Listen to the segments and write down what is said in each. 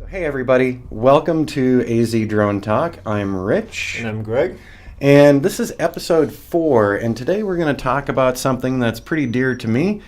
Hey everybody, welcome to AZ Drone Talk. I'm Rich. And I'm Greg. And this is episode 4, and today we're going to talk about something that's pretty dear to me.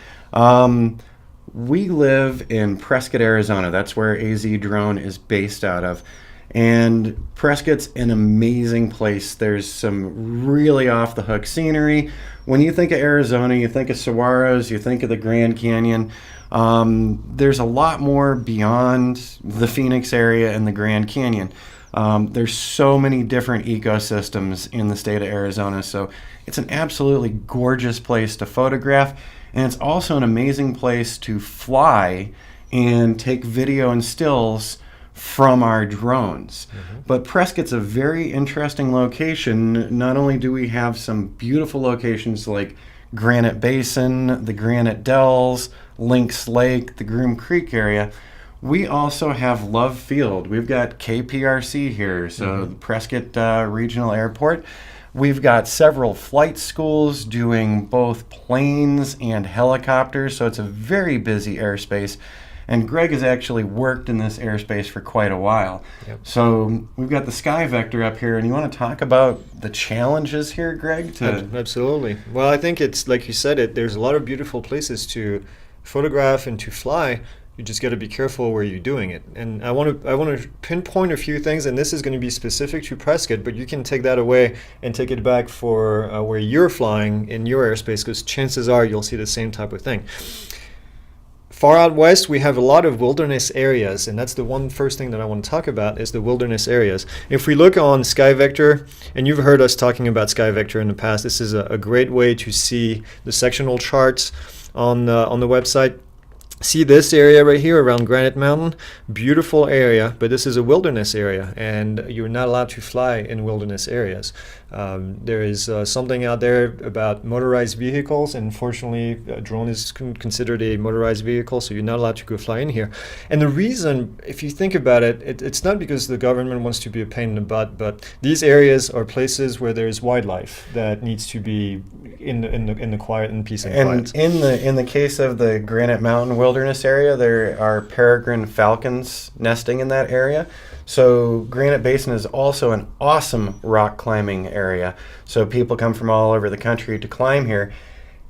We live in Prescott, Arizona. That's where AZ Drone is based out of. And Prescott's an amazing place. There's some really off-the-hook scenery. When you think of Arizona, you think of saguaros, you think of the Grand Canyon. There's a lot more beyond the Phoenix area and the Grand Canyon. There's so many different ecosystems in the state of Arizona, so it's an absolutely gorgeous place to photograph, and it's also an amazing place to fly and take video and stills from our drones. But Prescott's a very interesting location. Not only do we have some beautiful locations like Granite Basin, the Granite Dells, Lynx Lake, the Groom Creek area, we also have Love Field. We've got KPRC here, so the Prescott Regional Airport. We've got several flight schools doing both planes and helicopters, so it's a very busy airspace. And Greg has actually worked in this airspace for quite a while. Yep. So we've got the Sky Vector up here, and you want to talk about the challenges here, Greg? Absolutely. Well, I think it's, like you said, there's a lot of beautiful places to photograph and to fly. You just got to be careful where you're doing it. And I want to pinpoint a few things, and this is going to be specific to Prescott, but you can take that away and take it back for where you're flying in your airspace, because chances are you'll see the same type of thing. Far out west, we have a lot of wilderness areas, and that's the first thing that I want to talk about is the wilderness areas. If we look on Sky Vector, and you've heard us talking about Sky Vector in the past, this is a great way to see the sectional charts on the website. See this area right here around Granite Mountain, beautiful area, but this is a wilderness area, and you're not allowed to fly in wilderness areas. There is something out there about motorized vehicles, and fortunately a drone is considered a motorized vehicle, so you're not allowed to go fly in here. And the reason, if you think about it, it's not because the government wants to be a pain in the butt, but these areas are places where there's wildlife that needs to be in the quiet and peace and quiet. And in the case of the Granite Mountain Wilderness area, there are peregrine falcons nesting in that area. So Granite Basin is also an awesome rock climbing area. So people come from all over the country to climb here.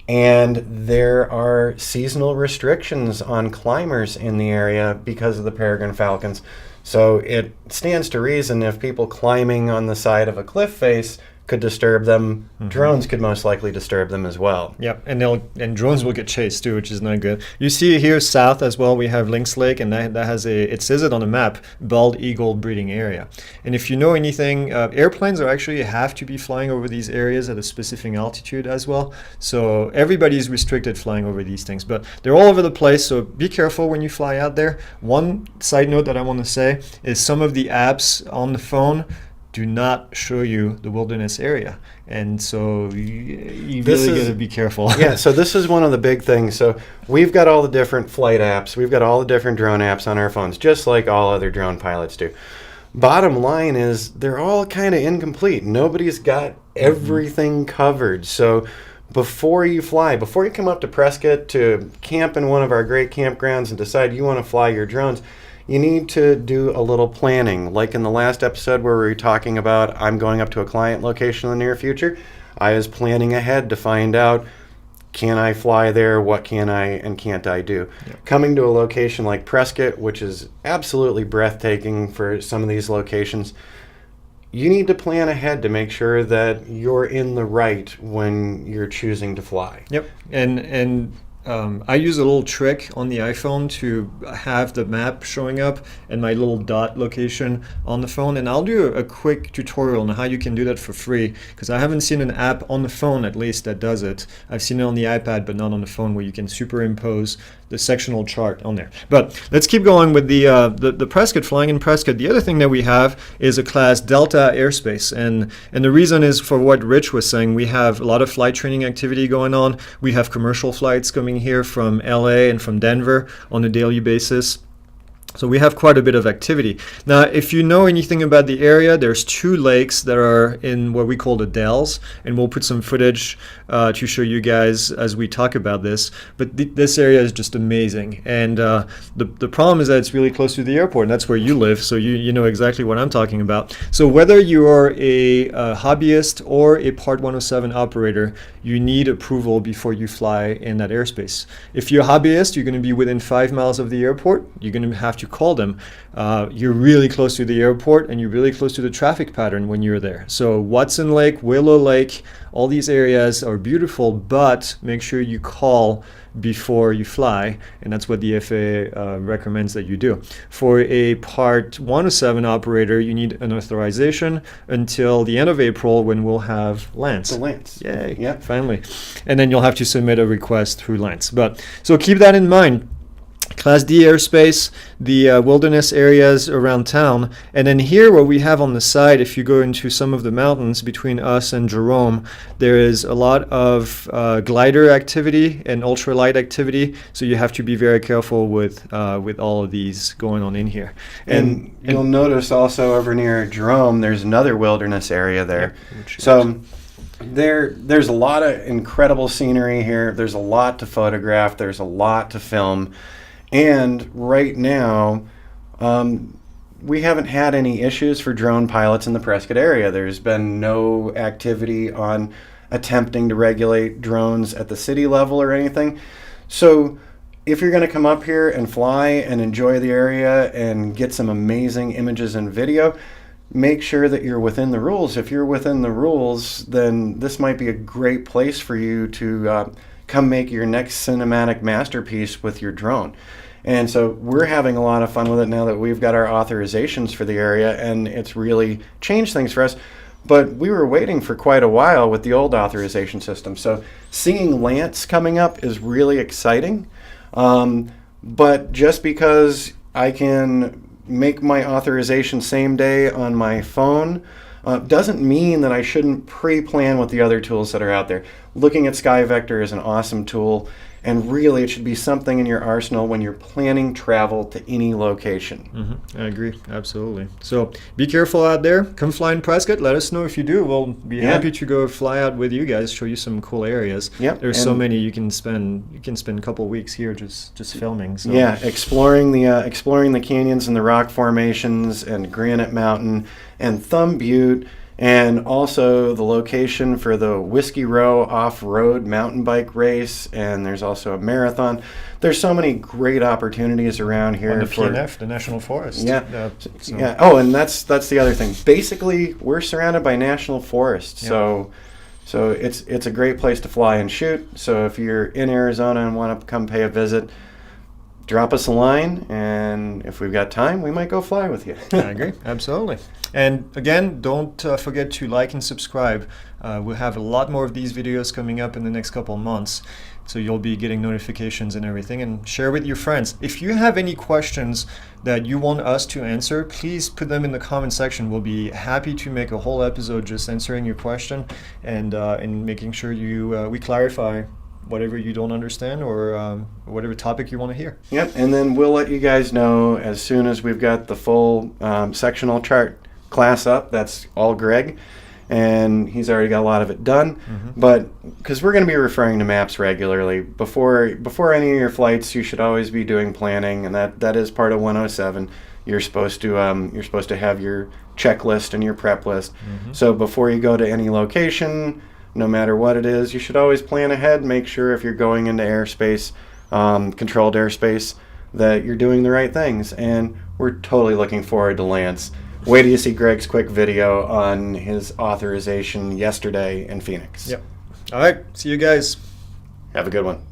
And there are seasonal restrictions on climbers in the area because of the peregrine falcons. So it stands to reason if people climbing on the side of a cliff face could disturb them, drones could most likely disturb them as well. Yep, and drones will get chased too, which is not good. You see here south as well, we have Lynx Lake, and that has it says it on the map, bald eagle breeding area. And if you know anything, airplanes actually have to be flying over these areas at a specific altitude as well. So everybody's restricted flying over these things, but they're all over the place. So be careful when you fly out there. One side note that I want to say is some of the apps on the phone do not show you the wilderness area, and so you really got to be careful. Yeah, so this is one of the big things. So we've got all the different flight apps, we've got all the different drone apps on our phones, just like all other drone pilots do. Bottom line is they're all kind of incomplete. Nobody's got everything covered. So before you fly, before you come up to Prescott to camp in one of our great campgrounds and decide you want to fly your drones, you need to do a little planning. Like in the last episode where we were talking about I'm going up to a client location in the near future, I was planning ahead to find out, can I fly there? What can I and can't I do? Yep. Coming to a location like Prescott, which is absolutely breathtaking for some of these locations, you need to plan ahead to make sure that you're in the right when you're choosing to fly. Yep, and I use a little trick on the iPhone to have the map showing up and my little dot location on the phone, and I'll do a quick tutorial on how you can do that for free, because I haven't seen an app on the phone at least that does it. I've seen it on the iPad but not on the phone, where you can superimpose the sectional chart on there. But let's keep going with the Prescott, flying in Prescott. The other thing that we have is a class Delta airspace, and the reason is for what Rich was saying. We have a lot of flight training activity going on. We have commercial flights coming here from LA and from Denver on a daily basis. So we have quite a bit of activity. Now, if you know anything about the area, there's 2 lakes that are in what we call the dells, and we'll put some footage to show you guys as we talk about this. But this area is just amazing, and the problem is that it's really close to the airport, and that's where you live, so you know exactly what I'm talking about. So whether you are a hobbyist or a Part 107 operator, you need approval before you fly in that airspace. If you're a hobbyist, you're going to be within 5 miles of the airport. You're going to have to call them. You're really close to the airport, and you're really close to the traffic pattern when you're there. So Watson Lake, Willow Lake, all these areas are beautiful, but make sure you call before you fly, and that's what the FAA recommends that you do. For a Part 107 operator, you need an authorization until the end of April, when we'll have LANS. The LANS. Yay, Yeah. finally. And then you'll have to submit a request through LANS. But so keep that in mind. Class D airspace, the wilderness areas around town. And then here, what we have on the side, if you go into some of the mountains between us and Jerome, there is a lot of glider activity and ultralight activity. So you have to be very careful with all of these going on in here. And you'll notice also over near Jerome, there's another wilderness area there. So there's a lot of incredible scenery here. There's a lot to photograph. There's a lot to film. And right now, we haven't had any issues for drone pilots in the Prescott area. There's been no activity on attempting to regulate drones at the city level or anything. So if you're going to come up here and fly and enjoy the area and get some amazing images and video, make sure that you're within the rules. If you're within the rules, then this might be a great place for you to come make your next cinematic masterpiece with your drone. And so we're having a lot of fun with it now that we've got our authorizations for the area, and it's really changed things for us. But we were waiting for quite a while with the old authorization system. So seeing Lance coming up is really exciting. But just because I can make my authorization same day on my phone doesn't mean that I shouldn't pre-plan with the other tools that are out there. Looking at SkyVector is an awesome tool, and really it should be something in your arsenal when you're planning travel to any location. I agree, absolutely. So be careful out there. Come fly in Prescott. Let us know if you do. We'll be happy to go fly out with you guys, show you some cool areas. There's so many you can spend a couple weeks here just filming. So. Yeah, exploring the canyons and the rock formations and Granite Mountain and Thumb Butte, and also the location for the Whiskey Row off-road mountain bike race, and there's also a marathon. There's so many great opportunities around here. On the PNF, the National Forest. Yeah. Oh, and that's the other thing. Basically, we're surrounded by national forests, so it's a great place to fly and shoot. So if you're in Arizona and want to come pay a visit, drop us a line, and if we've got time, we might go fly with you. I agree, absolutely. And again, don't forget to like and subscribe. We'll have a lot more of these videos coming up in the next couple of months, so you'll be getting notifications and everything, and share with your friends. If you have any questions that you want us to answer, please put them in the comment section. We'll be happy to make a whole episode just answering your question and making sure we clarify whatever you don't understand or whatever topic you want to hear. Yep, and then we'll let you guys know as soon as we've got the full sectional chart class up. That's all Greg, and he's already got a lot of it done. But because we're going to be referring to maps regularly before any of your flights, you should always be doing planning, and that is part of 107. You're supposed to have your checklist and your prep list. So before you go to any location, no matter what it is, you should always plan ahead. Make sure if you're going into airspace, controlled airspace, that you're doing the right things. And we're totally looking forward to Lance. Wait till you see Greg's quick video on his authorization yesterday in Phoenix. Yep. All right. See you guys. Have a good one.